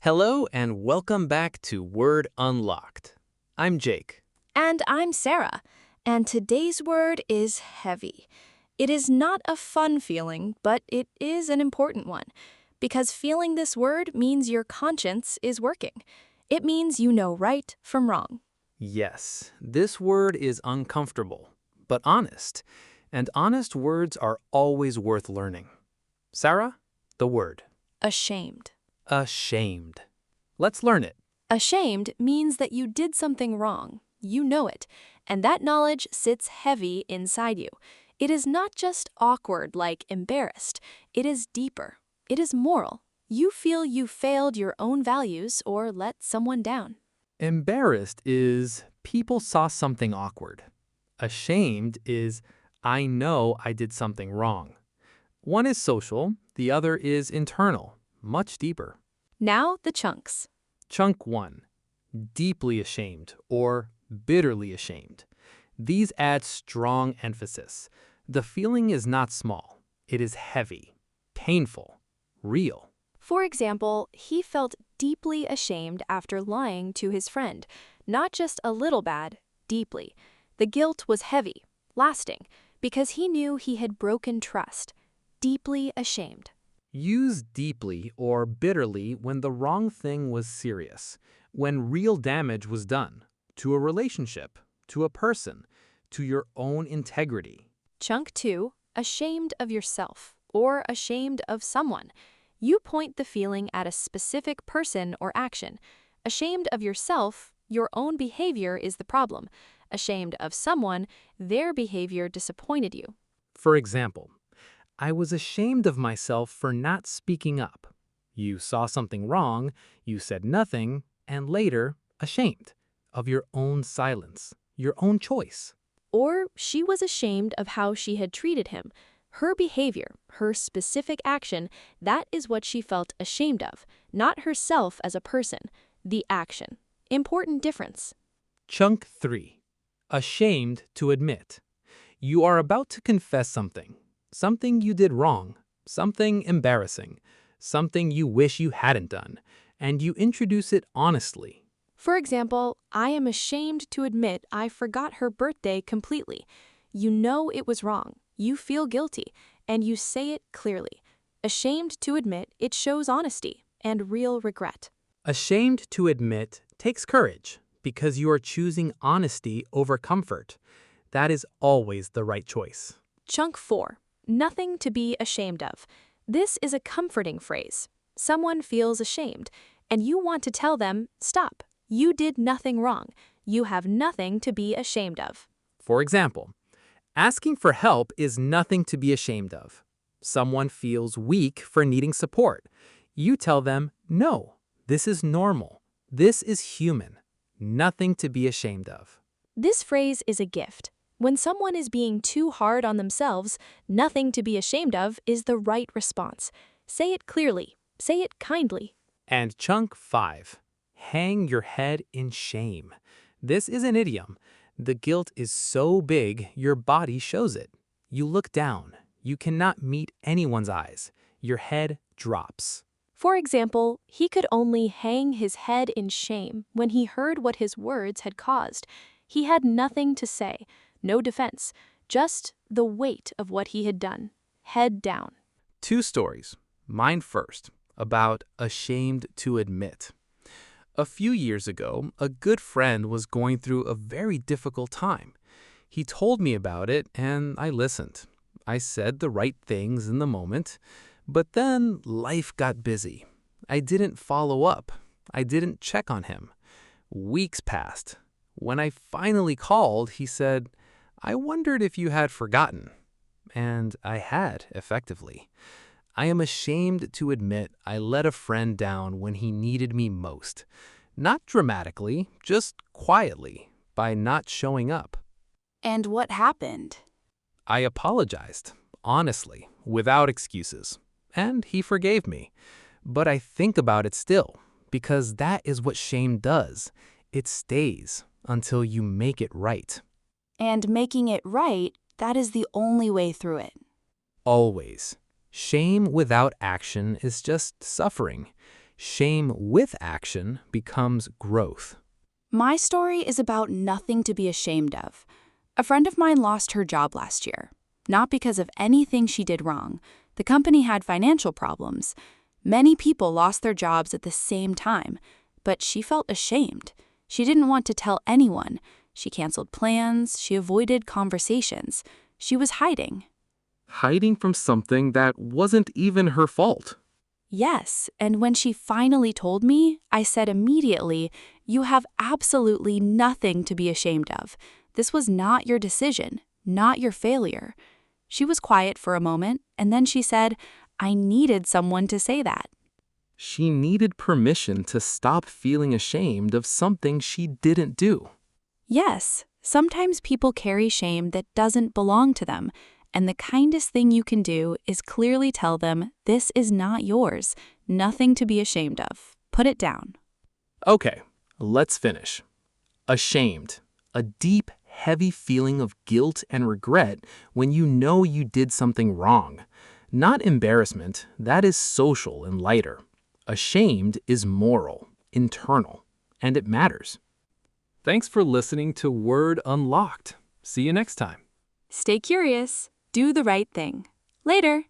Hello and welcome back to Word Unlocked. I'm Jake. And I'm Sarah, and today's word is heavy. It is not a fun feeling, but it is an important one, because feeling this word means your conscience is working. It means you know right from wrong. Yes, this word is uncomfortable, but honest, and honest words are always worth learning. Sarah, the word. Ashamed. Ashamed. Let's learn it. Ashamed means that you did something wrong. You know it, and that knowledge sits heavy inside you. It is not just awkward like embarrassed. It is deeper. It is moral. You feel you failed your own values or let someone down. Embarrassed is people saw something awkward. Ashamed is I know I did something wrong. One is social, the other is internal, much deeper. Now the chunks. Chunk 1. Deeply ashamed or bitterly ashamed. These add strong emphasis. The feeling is not small. It is heavy, painful, real. For example, he felt deeply ashamed after lying to his friend. Not just a little bad, deeply. The guilt was heavy, lasting, because he knew he had broken trust. Deeply ashamed. Use deeply or bitterly when the wrong thing was serious, when real damage was done to a relationship, to a person, to your own integrity. Chunk 2, ashamed of yourself or ashamed of someone. You point the feeling at a specific person or action. Ashamed of yourself, your own behavior is the problem. Ashamed of someone, their behavior disappointed you. For example, I was ashamed of myself for not speaking up. You saw something wrong, you said nothing, and later, ashamed of your own silence, your own choice. Or she was ashamed of how she had treated him. Her behavior, her specific action, that is what she felt ashamed of, not herself as a person, the action. Important difference. Chunk 3. Ashamed to admit. You are about to confess something you did wrong, something embarrassing, something you wish you hadn't done, and you introduce it honestly. For example, I am ashamed to admit I forgot her birthday completely. You know it was wrong. You feel guilty, and you say it clearly. Ashamed to admit it shows honesty and real regret. Ashamed to admit takes courage because you are choosing honesty over comfort. That is always the right choice. Chunk 4. Nothing to be ashamed of. This is a comforting phrase. Someone feels ashamed, and you want to tell them, stop. You did nothing wrong. You have nothing to be ashamed of. For example, asking for help is nothing to be ashamed of. Someone feels weak for needing support. You tell them, no, this is normal. This is human. Nothing to be ashamed of. This phrase is a gift. When someone is being too hard on themselves, nothing to be ashamed of is the right response. Say it clearly. Say it kindly. And chunk 5. Hang your head in shame. This is an idiom. The guilt is so big, your body shows it. You look down. You cannot meet anyone's eyes. Your head drops. For example, he could only hang his head in shame when he heard what his words had caused. He had nothing to say, no defense, just the weight of what he had done. Head down. 2 stories. Mine first, about ashamed to admit. A few years ago, a good friend was going through a very difficult time. He told me about it, and I listened. I said the right things in the moment, but then life got busy. I didn't follow up. I didn't check on him. Weeks passed. When I finally called, he said, I wondered if you had forgotten. And I had, effectively. I am ashamed to admit I let a friend down when he needed me most. Not dramatically, just quietly, by not showing up. And what happened? I apologized, honestly, without excuses. And he forgave me. But I think about it still, because that is what shame does. It stays until you make it right. And making it right, that is the only way through it. Always. Shame without action is just suffering. Shame with action becomes growth. My story is about nothing to be ashamed of. A friend of mine lost her job last year. Not because of anything she did wrong. The company had financial problems. Many people lost their jobs at the same time, but she felt ashamed. She didn't want to tell anyone. She canceled plans, she avoided conversations. She was hiding. Hiding from something that wasn't even her fault. Yes, and when she finally told me, I said immediately, "You have absolutely nothing to be ashamed of. This was not your decision, not your failure." She was quiet for a moment, and then she said, "I needed someone to say that." She needed permission to stop feeling ashamed of something she didn't do. Yes, sometimes people carry shame that doesn't belong to them, and the kindest thing you can do is clearly tell them, "This is not yours, nothing to be ashamed of. Put it down." Okay, let's finish. Ashamed. A deep, heavy feeling of guilt and regret when you know you did something wrong. Not embarrassment, that is social and lighter. Ashamed is moral, internal, and it matters. Thanks for listening to Word Unlocked. See you next time. Stay curious, do the right thing. Later.